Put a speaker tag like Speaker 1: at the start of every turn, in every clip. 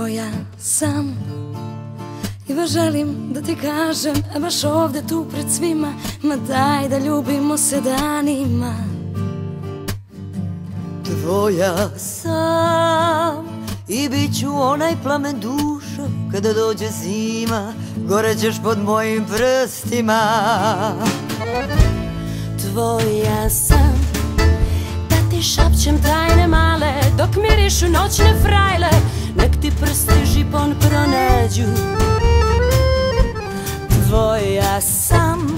Speaker 1: Tvoja sam i baš želim da ti kažem, a baš ovde tu pred svima, ma daj da ljubimo se danima.
Speaker 2: Tvoja sam i bit ću onaj plamen dušo, kada dođe zima, gorećeš pod mojim prstima.
Speaker 3: Tvoja sam, da ti šapćem tajne male, dok mirišu noćne frajle, nek ti prsti žipon pronađu. Tvoja sam,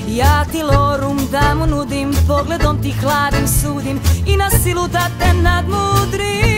Speaker 3: ja ti lorum da mu nudim, pogledom ti hladim sudim i na silu da te nadmudrim.